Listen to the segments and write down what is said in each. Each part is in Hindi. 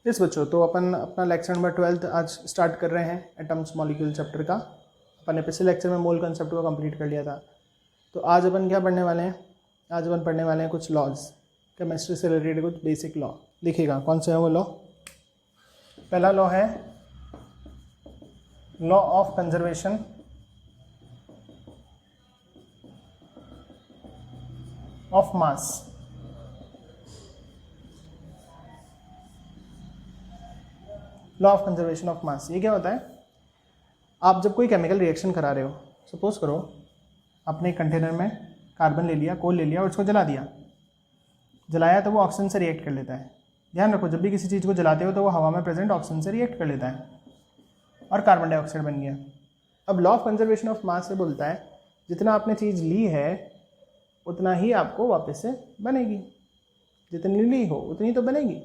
इस बच्चों तो अपन अपना लेक्चर नंबर 12 आज स्टार्ट कर रहे हैं एटम्स मॉलिक्यूल चैप्टर का। अपन ने पिछले लेक्चर में मोल कंसेप्ट को कंप्लीट कर लिया था। तो आज अपन क्या पढ़ने वाले हैं? आज अपन पढ़ने वाले हैं कुछ लॉज, केमिस्ट्री से रिलेटेड कुछ बेसिक लॉ। लिखिएगा कौन से है वो लॉ। पहला लॉ है law of conservation of mass. Law of conservation of मास ये क्या होता है? आप जब कोई केमिकल रिएक्शन करा रहे हो, सपोज करो आपने एक कंटेनर में कार्बन ले लिया, कोल ले लिया और उसको जला दिया। जलाया तो वो ऑक्सीजन से रिएक्ट कर लेता है। ध्यान रखो, जब भी किसी चीज़ को जलाते हो तो वो हवा में प्रेजेंट ऑक्सीजन से रिएक्ट कर लेता है और कार्बन डाइऑक्साइड बन गया। अब लॉ ऑफ कंजर्वेशन ऑफ मास से बोलता है जितना आपने चीज़ ली है उतना ही आपको वापस से बनेगी। जितनी ली हो उतनी तो बनेगी।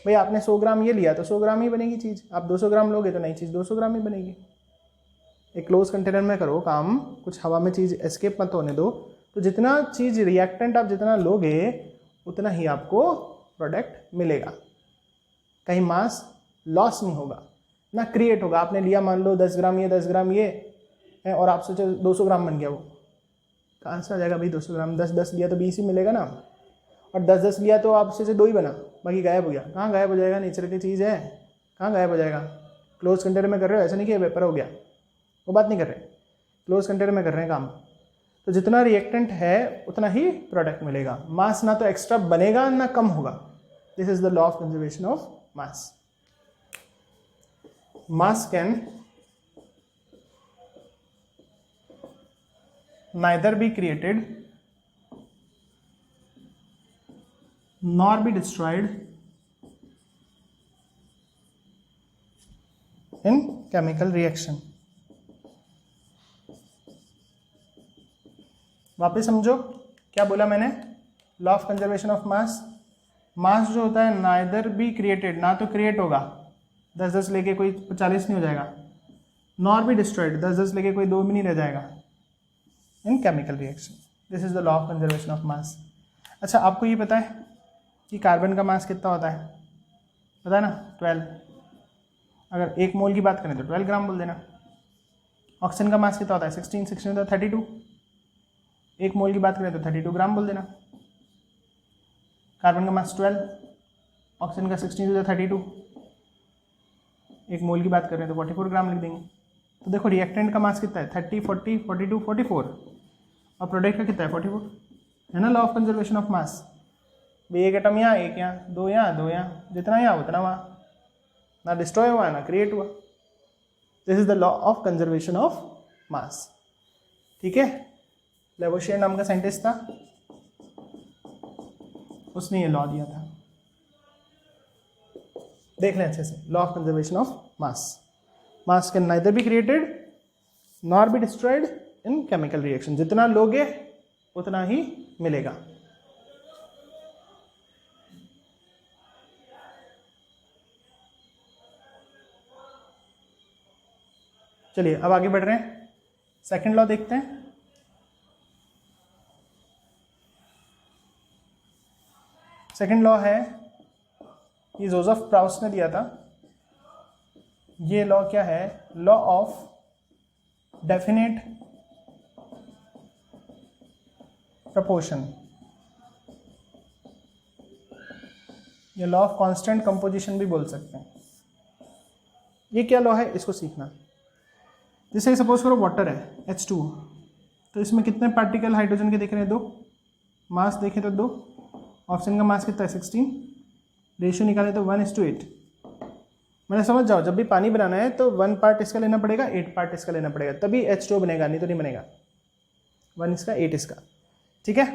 भाई आपने 100 ग्राम ये लिया तो 100 ग्राम ही बनेगी चीज़। आप 200 ग्राम लोगे तो नई चीज़ 200 ग्राम ही बनेगी। एक क्लोज कंटेनर में करो काम, कुछ हवा में चीज़ एस्केप मत होने दो। तो जितना चीज़ रिएक्टेंट आप जितना लोगे उतना ही आपको प्रोडक्ट मिलेगा। कहीं मास लॉस नहीं होगा ना क्रिएट होगा। आपने लिया मान लो 10 ग्राम ये 10 ग्राम ये है और आप सोचे 200 ग्राम बन गया। वो कहाँ से आ जाएगा भाई 200 ग्राम? 10-10 लिया तो 20 ही मिलेगा ना। और 10-10 लिया तो आपसे से 2 ही बना, बाकी गायब हो गया। कहाँ गायब हो जाएगा? नेचर की चीज़ है, कहाँ गायब हो जाएगा? क्लोज कंटेनर में कर रहे हो, ऐसा नहीं कि वेपर हो गया, वो बात नहीं कर रहे। क्लोज कंटेनर में कर रहे हैं काम। तो जितना रिएक्टेंट है उतना ही प्रोडक्ट मिलेगा। मास ना तो एक्स्ट्रा बनेगा ना कम होगा। This is the law of conservation of mass. Mass can neither be created nor be destroyed in chemical reaction। वापस समझो क्या बोला मैंने? Law of conservation of mass. Mass जो होता है नाइदर बी क्रिएटेड, ना तो क्रिएट होगा, 10-10 लेके कोई 40 नहीं हो जाएगा, नॉर बी डिस्ट्रॉयड, 10-10 लेके कोई 2 भी नहीं रह जाएगा इन chemical reaction. This is the law of conservation of मास। अच्छा, आपको ये पता है कि कार्बन का मास कितना होता है? पता है ना, 12। अगर 1 मोल की बात करें तो 12 ग्राम बोल देना। ऑक्सीजन का मास कितना होता है? 16 होता है 32। 1 मोल की बात करें तो 32 ग्राम बोल देना। कार्बन का मास 12, ऑक्सीजन का 16 होता है 32। 1 मोल की बात करें तो 44 ग्राम लिख देंगे। तो देखो रिएक्टेंट का मास कितना है? 30, 40, 42, 44 और प्रोडक्ट का कितना है? 44। है ना लॉ ऑफ कंजर्वेशन ऑफ मास। भाई एक एटम यहाँ, एक यहाँ, 2 यहाँ, 2 यहाँ, जितना यहाँ उतना वहाँ, ना डिस्ट्रॉय हुआ ना क्रिएट हुआ। This is the law of conservation of मास। ठीक है, लेवोशियर नाम का साइंटिस्ट था, उसने ये लॉ दिया था। देख लें अच्छे से, law of conservation of mass. Mass can neither be created nor be destroyed in chemical reaction. जितना लोगे उतना ही मिलेगा। चलिए अब आगे बढ़ रहे हैं, सेकंड लॉ देखते हैं। सेकंड लॉ है, ये जोसेफ प्राउस ने दिया था। ये लॉ क्या है? लॉ ऑफ डेफिनेट प्रपोर्शन या लॉ ऑफ कांस्टेंट कंपोजिशन भी बोल सकते हैं। ये क्या लॉ है इसको सीखना। जैसे सपोज करो वाटर है H2, तो इसमें कितने पार्टिकल हाइड्रोजन के दिख रहे हैं? 2। मास देखें तो 2। ऑक्सीजन का मास कितना है? 16। रेशियो निकाले तो 1:8। मैंने समझ जाओ, जब भी पानी बनाना है तो 1 पार्ट इसका लेना पड़ेगा, 8 पार्ट इसका लेना पड़ेगा, तभी H2 बनेगा, नहीं तो नहीं बनेगा। 1 इसका 8 इसका। ठीक है,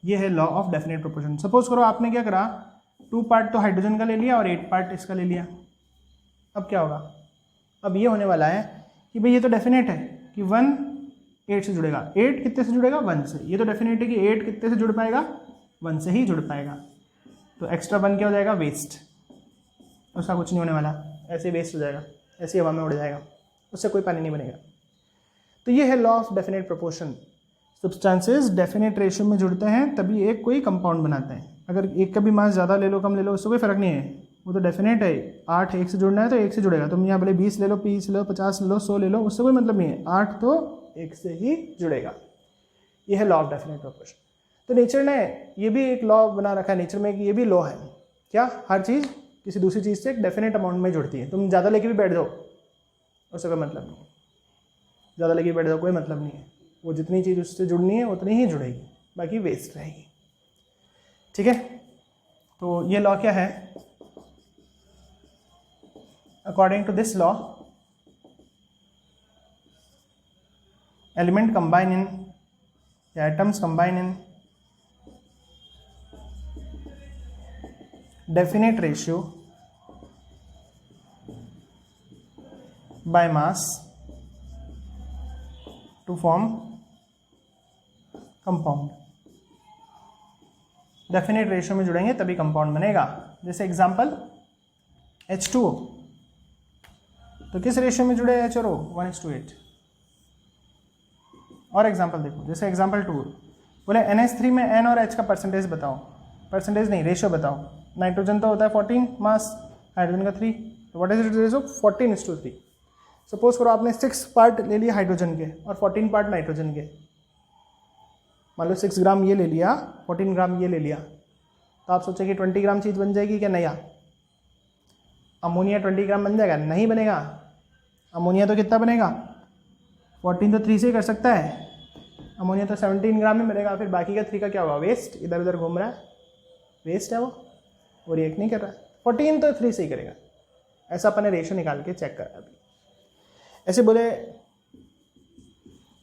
ये है law of definite proportion. Suppose करो आपने क्या करा, 2 पार्ट तो हाइड्रोजन का ले लिया और 8 पार्ट इसका ले लिया। अब क्या होगा? अब ये होने वाला है कि भाई ये तो डेफिनेट है कि 1 8 से जुड़ेगा। 8 कितने से जुड़ेगा? 1 से। ये तो डेफिनेट है कि 8 कितने से जुड़ पाएगा? 1 से ही जुड़ पाएगा। तो एक्स्ट्रा 1 क्या हो जाएगा? वेस्ट। उसका कुछ नहीं होने वाला, ऐसे वेस्ट हो जाएगा, ऐसे हवा में उड़ जाएगा, उससे कोई पानी नहीं बनेगा। तो ये है law of definite proportion. Substances definite ratio में जुड़ते हैं तभी एक कोई कंपाउंड बनाते हैं। अगर एक का भी मास ज़्यादा ले लो कम ले लो उससे कोई फ़र्क नहीं है, वो तो डेफिनेट है। 8 1 से जुड़ना है तो 1 से जुड़ेगा। तुम यहाँ बोले 20 ले लो, 30 ले लो, 50 ले लो, 100 ले लो, उससे कोई मतलब नहीं है। 8 तो 1 से ही जुड़ेगा। ये है लॉ ऑफ डेफिनेट प्रोपोर्शन। तो नेचर ने ये भी एक लॉ बना रखा है नेचर में कि ये भी लॉ है क्या, हर चीज़ किसी दूसरी चीज़ से एक डेफिनेट अमाउंट में जुड़ती है। तुम ज़्यादा लेके भी बैठ जाओ उससे कोई मतलब नहीं है। ज़्यादा लेके बैठ जाओ कोई मतलब नहीं है। वो जितनी चीज़ उससे जुड़नी है उतनी ही जुड़ेगी, बाकी वेस्ट रहेगी। ठीक है, तो ये लॉ क्या है? According to this law, element combine in या atoms combine in definite ratio by mass to form compound। Definite ratio में जुड़ेंगे तभी कंपाउंड बनेगा। जैसे एग्जांपल H2O, तो किस रेशियो में जुड़े H और O? 1:8। और एग्जांपल देखो, जैसे एग्जांपल 2 बोले NH3 में N और H का परसेंटेज बताओ, परसेंटेज नहीं रेशियो बताओ। नाइट्रोजन तो होता है 14 मास, हाइड्रोजन का 3, तो what is it ratio? 14:3। Suppose करो आपने 6 पार्ट ले लिए हाइड्रोजन के और 14 पार्ट नाइट्रोजन के। मान लो 6 ग्राम ये ले लिया, 14 ग्राम ये ले लिया, तो आप सोचें कि 20 ग्राम चीज़ बन जाएगी क्या? नहीं। अमोनिया 20 ग्राम बन जाएगा? नहीं बनेगा। अमोनिया तो कितना बनेगा? 14 तो 3 से ही कर सकता है। अमोनिया तो 17 ग्राम में बनेगा। फिर बाकी का 3 का क्या होगा? वेस्ट, इधर उधर घूम रहा है, वेस्ट है वो रिएक्ट नहीं कर रहा है। 14 तो 3 से ही करेगा। ऐसा अपने रेशियो निकाल के चेक कर। अभी ऐसे बोले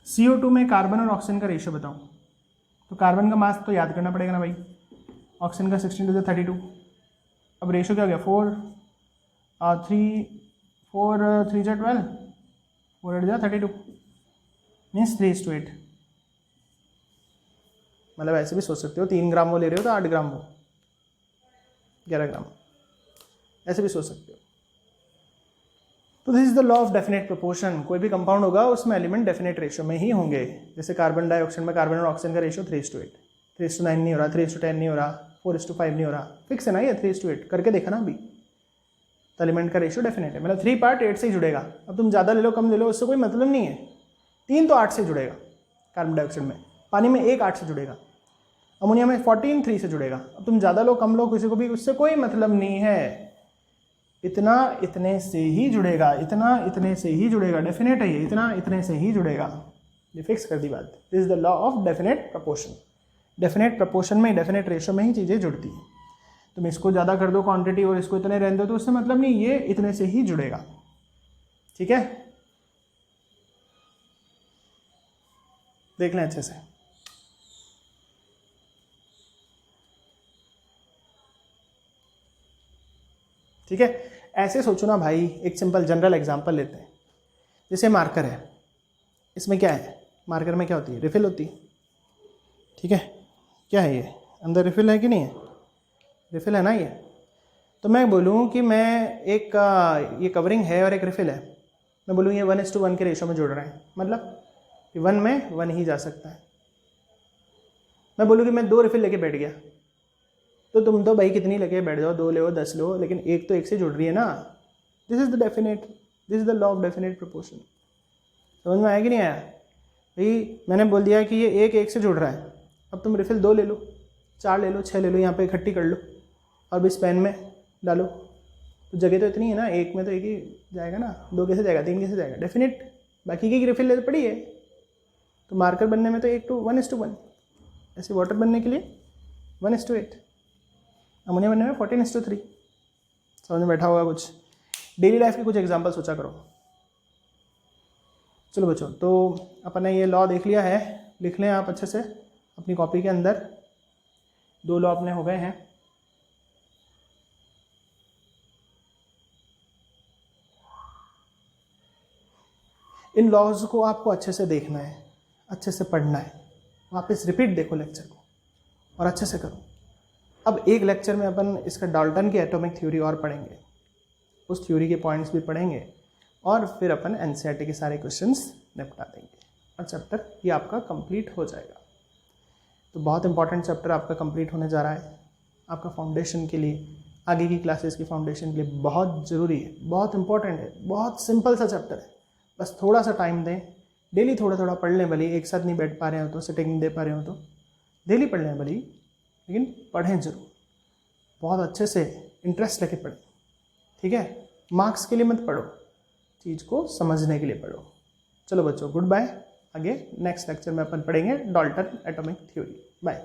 CO2 में कार्बन और ऑक्सीजन का रेशियो बताओ, तो कार्बन का मास तो याद करना पड़ेगा ना भाई, ऑक्सीजन का 16 to 32। अब रेशियो क्या हो गया? 4 3 जा 12, 4 8 जा 32, मीन्स 3:8। मतलब ऐसे भी सोच सकते हो 3 ग्राम वो ले रहे हो तो 8 ग्राम वो, 11 ग्राम, ऐसे भी सोच सकते हो। तो this is the law of definite proportion. कोई भी कंपाउंड होगा उसमें एलिमेंट डेफिनेट रेशियो में ही होंगे। जैसे कार्बन डाइऑक्साइड में कार्बन और ऑक्सीजन का रेशियो 3:8, 3:9 नहीं हो रहा, 3:10 नहीं हो रहा, 4:5 नहीं हो रहा, फिक्स है ना ये 3:8। करके देखा ना अभी, तो एलिमेंट का रेशियो डेफिनेट है। मतलब 3 पार्ट 8 से ही जुड़ेगा। अब तुम ज़्यादा ले लो कम ले लो उससे कोई मतलब नहीं है। 3 तो 8 से जुड़ेगा कार्बन डाइऑक्साइड में, पानी में 1 8 से जुड़ेगा, अमोनिया में 14 3 से जुड़ेगा। अब तुम ज़्यादा लो कम लो किसी को भी उससे कोई मतलब नहीं है। इतना इतने से ही जुड़ेगा, इतना इतने से ही जुड़ेगा। डेफिनेट है ये, इतना इतने से ही जुड़ेगा। ये फिक्स कर दी बात। This is the law of definite proportion. Definite proportion में, डेफिनेट रेशियो में ही चीज़ें जुड़ती हैं। तुम इसको ज़्यादा कर दो क्वांटिटी और इसको इतने रहने दो तो उससे मतलब नहीं, ये इतने से ही जुड़ेगा। ठीक है, देख लें अच्छे से। ठीक है, ऐसे सोचो ना भाई। एक सिंपल जनरल एग्जांपल लेते हैं। जैसे मार्कर है, इसमें क्या है? मार्कर में क्या होती है? रिफिल होती है। ठीक है, क्या है ये? अंदर रिफिल है कि नहीं है? रिफिल है ना ये। तो मैं बोलूँ कि मैं एक ये कवरिंग है और एक रिफिल है, मैं बोलूँ ये 1:1 के रेशो में जुड़ रहे हैं, मतलब कि 1 में 1 ही जा सकता है। मैं बोलूँ कि मैं 2 रिफिल लेके बैठ गया, तो तुम तो भाई कितनी लेके बैठ जाओ, 2 लो 10 लो, लेकिन एक तो एक से जुड़ रही है ना। This is the definite, this is the law of definite proportion. समझ में आया कि नहीं आया? भाई मैंने बोल दिया कि ये एक एक से जुड़ रहा है। अब तुम रिफिल 2 ले लो, 4 ले लो, 6 ले लो, यहाँ पे इकट्ठी कर लो और भी पेन में डालो। तो जगह तो इतनी है ना, एक में तो एक ही जाएगा ना, 2 कैसे जाएगा, 3 कैसे जाएगा? डेफिनेट। बाकी की रिफिल ले पड़ी है, तो मार्कर बनने में तो 1:1 ऐसे, वाटर बनने के लिए 1:8, अमोनिया बनने में 14:3। समझ में बैठा होगा कुछ? डेली लाइफ के कुछ एग्जांपल सोचा करो। चलो बच्चों, तो अपन ने ये लॉ देख लिया है, लिख लें आप अच्छे से अपनी कॉपी के अंदर। 2 लॉ अपने हो गए हैं। इन लॉज को आपको अच्छे से देखना है, अच्छे से पढ़ना है, वापस रिपीट देखो लेक्चर को और अच्छे से करो। अब एक लेक्चर में अपन इसका डाल्टन की एटॉमिक थ्योरी और पढ़ेंगे, उस थ्योरी के पॉइंट्स भी पढ़ेंगे और फिर अपन एनसीईआरटी के सारे क्वेश्चंस निपटा देंगे और चैप्टर ये आपका कंप्लीट हो जाएगा। तो बहुत इंपॉर्टेंट चैप्टर आपका कंप्लीट होने जा रहा है आपका फाउंडेशन के लिए। आगे की क्लासेस की फाउंडेशन के लिए बहुत ज़रूरी है, बहुत इंपॉर्टेंट है, बहुत सिंपल सा चैप्टर है। बस थोड़ा सा टाइम दें, डेली थोड़ा थोड़ा पढ़ लें, भले एक साथ नहीं बैठ पा रहे हो तो, सिटिंग नहीं दे पा रहे हो तो डेली पढ़ लें भले ही, लेकिन पढ़ें ज़रूर, बहुत अच्छे से इंटरेस्ट लेके पढ़ें, ठीक है। मार्क्स के लिए मत पढ़ो, चीज़ को समझने के लिए पढ़ो। चलो बच्चों, गुड बाय। आगे नेक्स्ट लेक्चर में अपन पढ़ेंगे डाल्टन एटॉमिक थ्योरी। बाय।